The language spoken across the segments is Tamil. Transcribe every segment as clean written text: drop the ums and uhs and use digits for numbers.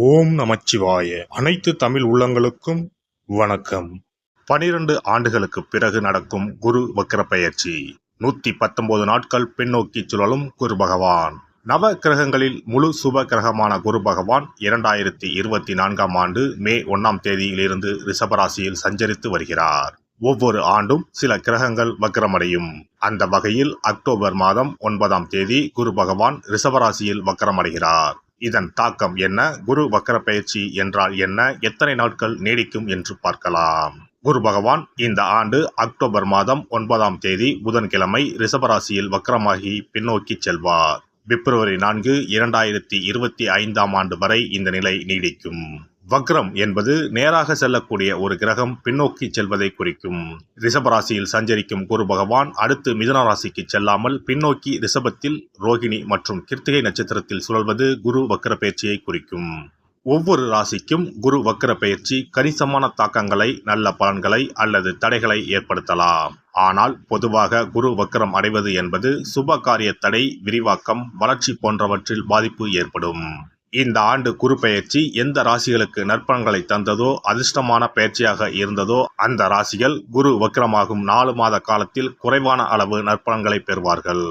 ஓம் நமச்சிவாய. அனைத்து தமிழ் உள்ளங்களுக்கும் வணக்கம். 12 ஆண்டுகளுக்கு பிறகு நடக்கும் குரு வக்ர பெயர்ச்சி. 119 நாட்கள் பின்னோக்கி சுழலும் குரு பகவான். நவ கிரகங்களில் முழு சுப கிரகமான குரு பகவான் 2024ஆம் ஆண்டு மே 1ஆம் தேதியிலிருந்து ரிஷபராசியில் சஞ்சரித்து வருகிறார். ஒவ்வொரு ஆண்டும் சில கிரகங்கள் வக்ரமடையும். அந்த வகையில் அக்டோபர் மாதம் 9ஆம் தேதி குரு பகவான் ரிஷபராசியில் வக்ரமடைகிறார். இதன் தாக்கம் என்ன? குரு வக்ர பயிற்சி என்றால் என்ன? எத்தனை நாட்கள் நீடிக்கும் என்று பார்க்கலாம். குரு பகவான் இந்த ஆண்டு அக்டோபர் மாதம் 9ஆம் தேதி புதன்கிழமை ரிஷபராசியில் வக்ரமாகி பின்னோக்கி செல்வார். பிப்ரவரி 4, 2025ஆம் ஆண்டு வரை இந்த நிலை நீடிக்கும். வக்ரம் என்பது நேராக செல்லக்கூடிய ஒரு கிரகம் பின்னோக்கி செல்வதை குறிக்கும். ரிஷபராசியில் சஞ்சரிக்கும் குரு பகவான் அடுத்து மிதுன ராசிக்கு செல்லாமல் பின்னோக்கி ரிஷபத்தில் ரோகிணி மற்றும் கிருத்திகை நட்சத்திரத்தில் சுழல்வது குரு வக்ர பயிற்சியை குறிக்கும். ஒவ்வொரு ராசிக்கும் குரு வக்ர பயிற்சி கணிசமான தாக்கங்களை, நல்ல பலன்களை அல்லது தடைகளை ஏற்படுத்தலாம். ஆனால் பொதுவாக குரு வக்ரம் அடைவது என்பது சுப காரிய தடை, விரிவாக்கம், வளர்ச்சி போன்றவற்றில் பாதிப்பு ஏற்படும். இந்த ஆண்டு குரு பெயர்ச்சி எந்த ராசிகளுக்கு நற்பலன்களை தந்ததோ, அதிர்ஷ்டமான பயிற்சியாக இருந்ததோ அந்த ராசிகள் குரு வக்ரமாகும் 4 மாத காலத்தில் குறைவான அளவு நற்பலன்களை பெறுவார்கள்.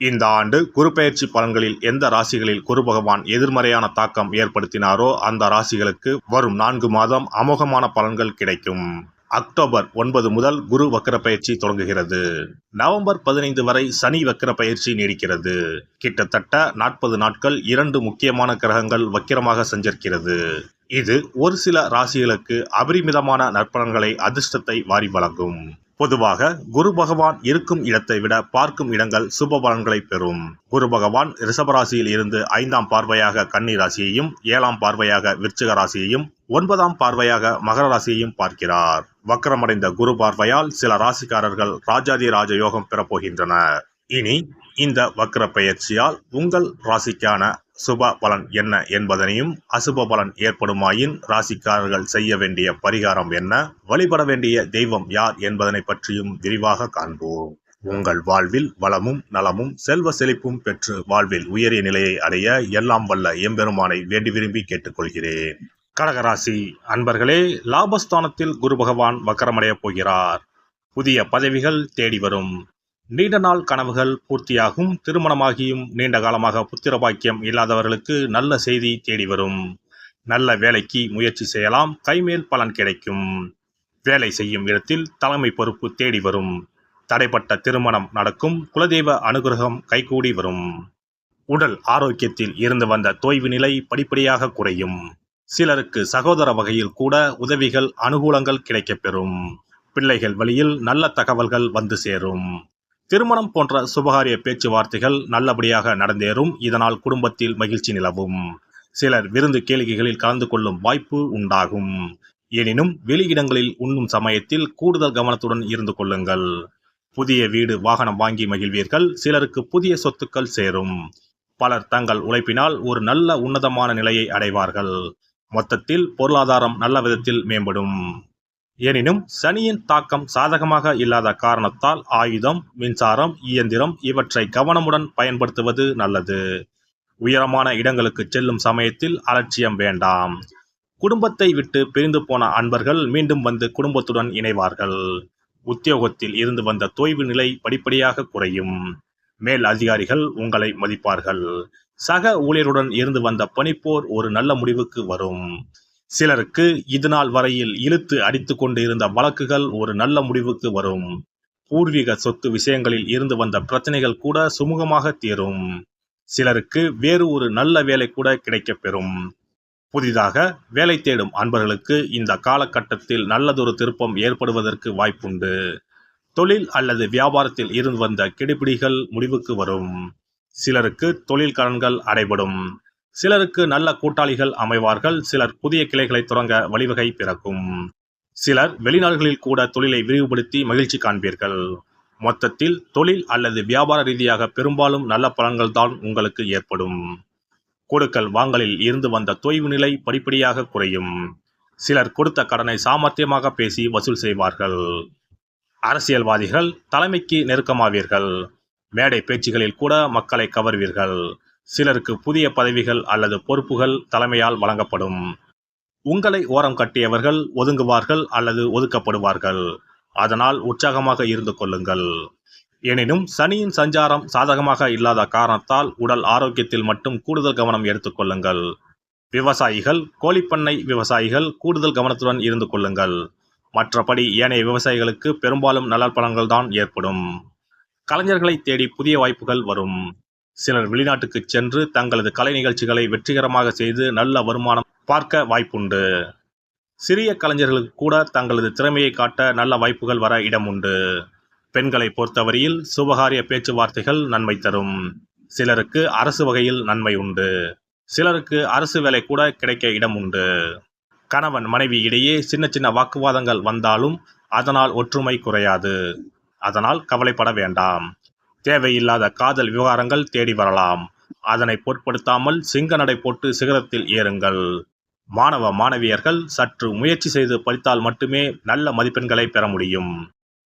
இந்த ஆண்டு குரு பெயர்ச்சி பலன்களில் எந்த ராசிகளில் குரு பகவான் எதிர்மறையான தாக்கம் ஏற்படுத்தினாரோ அந்த ராசிகளுக்கு வரும் 4 மாதம் அமோகமான பலன்கள் கிடைக்கும். அக்டோபர் 9 முதல் குரு வக்ர பயிற்சி தொடங்குகிறது. நவம்பர் 15 வரை சனி வக்ர பயிற்சி நீடிக்கிறது. கிட்டத்தட்ட 40 நாட்கள் 2 முக்கியமான கிரகங்கள் வக்கிரமாக சஞ்சரிக்கிறது. இது ஒரு சில ராசிகளுக்கு அபரிமிதமான நற்பலன்களை, அதிர்ஷ்டத்தை வாரி வழங்கும். பொதுவாக குரு பகவான் இருக்கும் இடத்தை விட பார்க்கும் இடங்கள் சுப பலன்களை பெறும். குரு பகவான் ரிஷபராசியில் இருந்து 5ஆம் பார்வையாக கன்னி ராசியையும், 7ஆம் பார்வையாக விருச்சிக ராசியையும், 9ஆம் பார்வையாக மகர ராசியையும் பார்க்கிறார். வக்ரமடைந்த குரு பார்வையால் சில ராசிக்காரர்கள் ராஜாதி ராஜ யோகம் பெறப்போகின்றனர். இனி இந்த வக்ர பெயர்ச்சியால் உங்கள் ராசிக்கான சுப பலன் என்ன என்பதனையும், அசுப பலன் ஏற்படுமாயின் ராசிக்காரர்கள் செய்ய வேண்டிய பரிகாரம் என்ன, வழிபட வேண்டிய தெய்வம் யார் என்பதனை பற்றியும் விரிவாக காண்போம். உங்கள் வாழ்வில் வளமும் நலமும் செல்வ செழிப்பும் பெற்று வாழ்வில் உயரிய நிலையை அடைய எல்லாம் வல்ல எம்பெருமானை வேண்டி விரும்பி கேட்டுக்கொள்கிறேன். கடகராசி அன்பர்களே, லாபஸ்தானத்தில் குரு பகவான் வக்கரமடைய போகிறார். புதிய பதவிகள் தேடி வரும். நீண்ட நாள் கனவுகள் பூர்த்தியாகும். திருமணமாகியும் நீண்ட காலமாக புத்திர பாக்கியம் இல்லாதவர்களுக்கு நல்ல செய்தி தேடி வரும். நல்ல வேலைக்கு முயற்சி செய்யலாம். கைமேல் பலன் கிடைக்கும். வேலை செய்யும் இடத்தில் தலைமை பொறுப்பு தேடி வரும். தடைப்பட்ட திருமணம் நடக்கும். குலதெய்வ அனுகிரகம் கைகூடி வரும். உடல் ஆரோக்கியத்தில் இருந்து வந்த தொய்வு நிலை படிப்படியாக குறையும். சிலருக்கு சகோதர வகையில் கூட உதவிகள், அனுகூலங்கள் கிடைக்கப்பெறும். பிள்ளைகள் வழியில் நல்ல தகவல்கள் வந்து சேரும். திருமணம் போன்ற சுபகாரிய பேச்சுவார்த்தைகள் நல்லபடியாக நடந்தேறும். இதனால் குடும்பத்தில் மகிழ்ச்சி நிலவும். சிலர் விருந்து கேளிக்கைகளில் கலந்து கொள்ளும் வாய்ப்பு உண்டாகும். எனினும் வெளியிடங்களில் உண்ணும் சமயத்தில் கூடுதல் கவனத்துடன் இருந்து கொள்ளுங்கள். புதிய வீடு, வாகனம் வாங்கி மகிழ்வீர்கள். சிலருக்கு புதிய சொத்துக்கள் சேரும். பலர் தங்கள் உழைப்பினால் ஒரு நல்ல உன்னதமான நிலையை அடைவார்கள். மொத்தத்தில் பொருளாதாரம் நல்ல விதத்தில் மேம்படும். எனினும் சனியின் தாக்கம் சாதகமாக இல்லாத காரணத்தால் ஆயுதம், மின்சாரம், இயந்திரம் இவற்றை கவனமுடன் பயன்படுத்துவது நல்லது. உயரமான இடங்களுக்கு செல்லும் சமயத்தில் அலட்சியம் வேண்டாம். குடும்பத்தை விட்டு பிரிந்து போன அன்பர்கள் மீண்டும் வந்து குடும்பத்துடன் இணைவார்கள். உத்தியோகத்தில் இருந்து வந்த தொய்வு நிலை படிப்படியாக குறையும். மேல் அதிகாரிகள் உங்களை மதிப்பார்கள். சக ஊழியருடன் இருந்து வந்த பணிப்போர் ஒரு நல்ல முடிவுக்கு வரும். சிலருக்கு இதுநாள் வரையில் இழுத்து அடித்து கொண்டு இருந்த வழக்குகள் ஒரு நல்ல முடிவுக்கு வரும். பூர்வீக சொத்து விஷயங்களில் இருந்து வந்த பிரச்சனைகள் கூட சுமூகமாக தீரும். சிலருக்கு வேறு ஒரு நல்ல வேலை கூட கிடைக்கப்பெறும். புதிதாக வேலை தேடும் அன்பர்களுக்கு இந்த காலகட்டத்தில் நல்லதொரு திருப்பம் ஏற்படுவதற்கு வாய்ப்புண்டு. தொழில் அல்லது வியாபாரத்தில் இருந்து வந்த கெடுபிடிகள் முடிவுக்கு வரும். சிலருக்கு தொழில் கடன்கள் அடைபடும். சிலருக்கு நல்ல கூட்டாளிகள் அமைவார்கள். சிலர் புதிய கிளைகளை தொடங்க வழிவகை பிறக்கும். சிலர் வெளிநாடுகளில் கூட தொழிலை விரிவுபடுத்தி மகிழ்ச்சி காண்பீர்கள். மொத்தத்தில் தொழில் அல்லது வியாபார ரீதியாக பெரும்பாலும் நல்ல பலன்கள் தான் உங்களுக்கு ஏற்படும். கொடுக்கல் வாங்கலில் இருந்து வந்த தொய்வு நிலை படிப்படியாக குறையும். சிலர் கொடுத்த கடனை சாமர்த்தியமாக பேசி வசூல் செய்வார்கள். அரசியல்வாதிகள் தலைமைக்கு நெருக்கமாவீர்கள். மேடை பேச்சுகளில் கூட மக்களை கவர்வீர்கள். சிலருக்கு புதிய பதவிகள் அல்லது பொறுப்புகள் தலைமையால் வழங்கப்படும். உங்களை ஓரம் கட்டியவர்கள் ஒதுங்குவார்கள் அல்லது ஒதுக்கப்படுவார்கள். அதனால் உற்சாகமாக இருந்து கொள்ளுங்கள். எனினும் சனியின் சஞ்சாரம் சாதகமாக இல்லாத காரணத்தால் உடல் ஆரோக்கியத்தில் மட்டும் கூடுதல் கவனம் எடுத்துக்கொள்ளுங்கள். விவசாயிகள், கோழிப்பண்ணை விவசாயிகள் கூடுதல் கவனத்துடன் இருந்து கொள்ளுங்கள். மற்றபடி ஏனைய விவசாயிகளுக்கு பெரும்பாலும் நல்ல பலன்கள் தான் ஏற்படும். கலைஞர்களை தேடி புதிய வாய்ப்புகள் வரும். சிலர் வெளிநாட்டுக்கு சென்று தங்களது கலை நிகழ்ச்சிகளை வெற்றிகரமாக செய்து நல்ல வருமானம் பார்க்க வாய்ப்புண்டு. சிறிய கலைஞர்களுக்கு கூட தங்களது திறமையை காட்ட நல்ல வாய்ப்புகள் வர இடம் உண்டு. பெண்களை பொறுத்தவரையில் சுபகாரிய பேச்சுவார்த்தைகள் நன்மை தரும். சிலருக்கு அரசு வகையில் நன்மை உண்டு. சிலருக்கு அரசு வேலை கூட கிடைக்க இடம் உண்டு. கணவன் மனைவி இடையே சின்ன சின்ன வாக்குவாதங்கள் வந்தாலும் அதனால் ஒற்றுமை குறையாது. அதனால் கவலைப்பட வேண்டாம். தேவையில்லாத காதல் விவகாரங்கள் தேடி வரலாம். அதனை பொருட்படுத்தாமல் சிங்க நடை போட்டு சிகரத்தில் ஏறுங்கள். மாணவ மாணவியர்கள் சற்று முயற்சி செய்து படித்தால் மட்டுமே நல்ல மதிப்பெண்களை பெற முடியும்.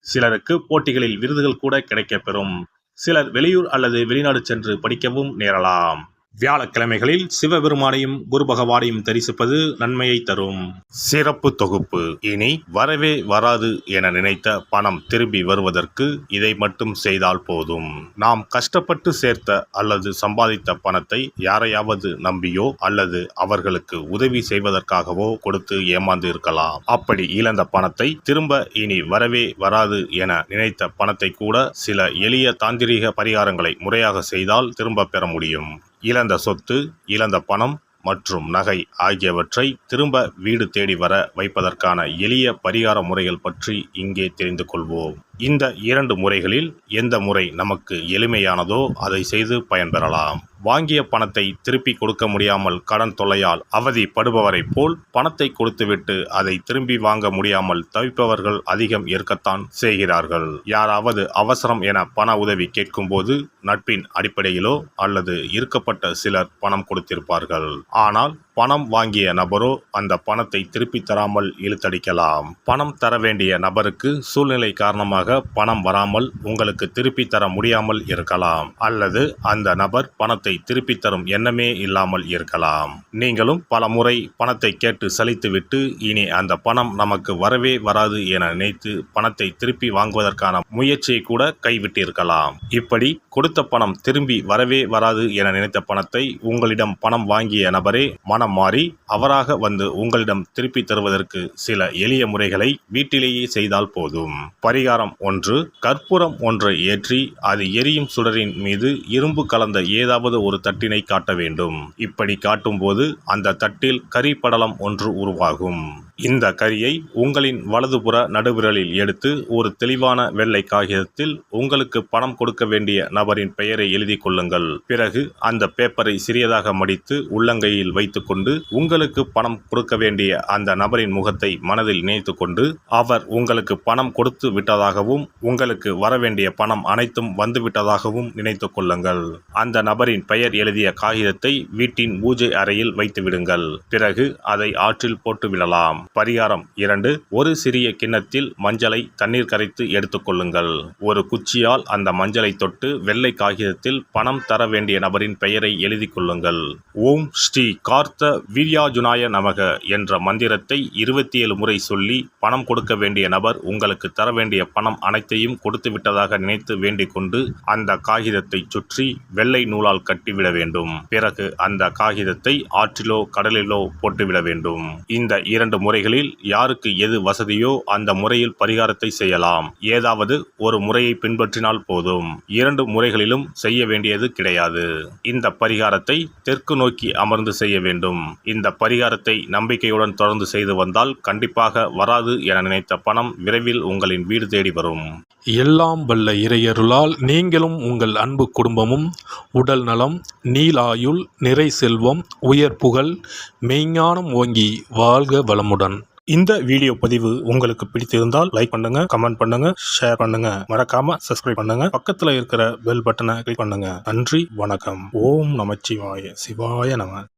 சிலருக்கு போட்டிகளில் விருதுகள் கூட கிடைக்கப்பெறும். சிலர் வெளியூர் அல்லது வெளிநாடு சென்று படிக்கவும் நேரலாம். வியாழக்கிழமைகளில் சிவபெருமானையும் குரு பகவானையும் தரிசிப்பது நன்மையை தரும். சிறப்பு தொகுப்பு. இனி வரவே வராது என நினைத்த பணம் திரும்பி வருவதற்கு இதை மட்டும் செய்தால் போதும். நாம் கஷ்டப்பட்டு சேர்த்த அல்லது சம்பாதித்த பணத்தை யாரையாவது நம்பியோ அல்லது அவர்களுக்கு உதவி செய்வதற்காகவோ கொடுத்து ஏமாந்து இருக்கலாம். அப்படி இழந்த பணத்தை திரும்ப இனி வரவே வராது என நினைத்த பணத்தை கூட சில எளிய தாந்திரீக பரிகாரங்களை முறையாக செய்தால் திரும்ப பெற முடியும். இழந்த சொத்து, இழந்த பணம் மற்றும் நகை ஆகியவற்றை திரும்ப வீடு தேடி வர வைப்பதற்கான எளிய பரிகார முறைகள் பற்றி இங்கே தெரிந்து கொள்வோம். இந்த 2 முறைகளில் எந்த முறை நமக்கு எளிமையானதோ அதை செய்து பயன்பெறலாம். வாங்கிய பணத்தை திருப்பி கொடுக்க முடியாமல் கடன் தொல்லையால் அவதிப்படுபவரை போல் பணத்தை கொடுத்துவிட்டு அதை திரும்பி வாங்க முடியாமல் தவிப்பவர்கள் அதிகம் இருக்கத்தான் செய்கிறார்கள். யாராவது அவசரம் என பண உதவி கேட்கும்போது நட்பின் அடிப்படையிலோ அல்லது இருக்கப்பட்ட சிலர் பணம் கொடுத்திருப்பார்கள். ஆனால் பணம் வாங்கிய நபரோ அந்த பணத்தை திருப்பி தராமல் இழுத்தடிக்கலாம். பணம் தர வேண்டிய நபருக்கு சூழ்நிலை காரணமாக பணம் வராமல் உங்களுக்கு திருப்பி தர முடியாமல் இருக்கலாம். அல்லது அந்த நபர் பணத்தை திருப்பி தரும் எண்ணமே இல்லாமல் இருக்கலாம். நீங்களும் பல முறை பணத்தை கேட்டு சலித்துவிட்டு இனி அந்த பணம் நமக்கு வரவே வராது என நினைத்து பணத்தை திருப்பி வாங்குவதற்கான முயற்சியை கூட கைவிட்டிருக்கலாம். இப்படி கொடுத்த பணம் திரும்பி வரவே வராது என நினைத்த பணத்தை உங்களிடம் பணம் வாங்கிய நபரே மனம் மாறி அவராக வந்து உங்களிடம் திருப்பி தருவதற்கு சில எளிய முறைகளை வீட்டிலேயே செய்தால் போதும். பரிகாரம் 1. கற்பூரம் ஒன்றை ஏற்றி அது எரியும் சுடரின் மீது இரும்பு கலந்த ஏதாவது ஒரு தட்டினை காட்ட வேண்டும். இப்படி காட்டும் போது அந்த தட்டில் கரி படலம் ஒன்று உருவாகும். இந்த கரியை உங்களின் வலதுபுற நடுவிரலில் எடுத்து ஒரு தெளிவான வெள்ளை காகிதத்தில் உங்களுக்கு பணம் கொடுக்க வேண்டிய நபரின் பெயரை எழுதி கொள்ளுங்கள். பிறகு அந்த பேப்பரை சிறியதாக மடித்து உள்ளங்கையில் வைத்துக் கொண்டு உங்களுக்கு பணம் கொடுக்க வேண்டிய அந்த நபரின் முகத்தை மனதில் நினைத்து கொண்டு அவர் உங்களுக்கு பணம் கொடுத்து விட்டதாகவும் உங்களுக்கு வரவேண்டிய பணம் அனைத்தும் வந்துவிட்டதாகவும் நினைத்து கொள்ளுங்கள். அந்த நபரின் பெயர் எழுதிய காகிதத்தை வீட்டின் பூஜை அறையில் வைத்து விடுங்கள். பிறகு அதை ஆற்றில் போட்டு விடலாம். பரிகாரம் 2. ஒரு சிறிய கிண்ணத்தில் மஞ்சளை தண்ணீர் கரைத்து எடுத்துக்கொள்ளுங்கள். ஒரு குச்சியால் அந்த மஞ்சளை தொட்டு வெள்ளை காகிதத்தில் பணம் தர வேண்டிய நபரின் பெயரை எழுதி கொள்ளுங்கள். ஓம் ஸ்ரீ கார்த்த வீர்யாஜுனாய நமக என்ற மந்திரத்தை 27 முறை சொல்லி பணம் கொடுக்க வேண்டிய நபர் உங்களுக்கு தர வேண்டிய பணம் அனைத்தையும் கொடுத்து விட்டதாக நினைத்து வேண்டிக் கொண்டு அந்த காகிதத்தை சுற்றி வெள்ளை நூலால் கட்டிவிட வேண்டும். பிறகு அந்த காகிதத்தை ஆற்றிலோ கடலிலோ போட்டுவிட வேண்டும். இந்த 2 முறைகளில் யாருக்கு எது வசதியோ அந்த முறையில் பரிகாரத்தை செய்யலாம். ஏதாவது ஒரு முறையை பின்பற்றினால் போதும். 2 முறைகளிலும் செய்ய வேண்டியது கிடையாது. இந்த பரிகாரத்தை தெற்கு நோக்கி அமர்ந்து செய்ய வேண்டும். இந்த பரிகாரத்தை நம்பிக்கையுடன் தொடர்ந்து செய்து வந்தால் கண்டிப்பாக வராது என நினைத்த பணம் விரைவில் உங்களின் வீடு தேடி வரும். எல்லாம் வல்ல இறையருளால் நீங்களும் உங்கள் அன்பு குடும்பமும் உடல் நலம், நீலாயுள், நிறை செல்வம், உயர் புகழ், மெய்ஞானம் ஓங்கி வாழ்க வளமுடன். இந்த வீடியோ பதிவு உங்களுக்கு பிடித்திருந்தால் லைக் பண்ணுங்க, கமெண்ட் பண்ணுங்க, ஷேர் பண்ணுங்க. மறக்காம சப்ஸ்கிரைப் பண்ணுங்க. பக்கத்துல இருக்கிற பெல் பட்டனை கிளிக் பண்ணுங்க. நன்றி, வணக்கம். ஓம் நமச்சிவாய. சிவாய நம.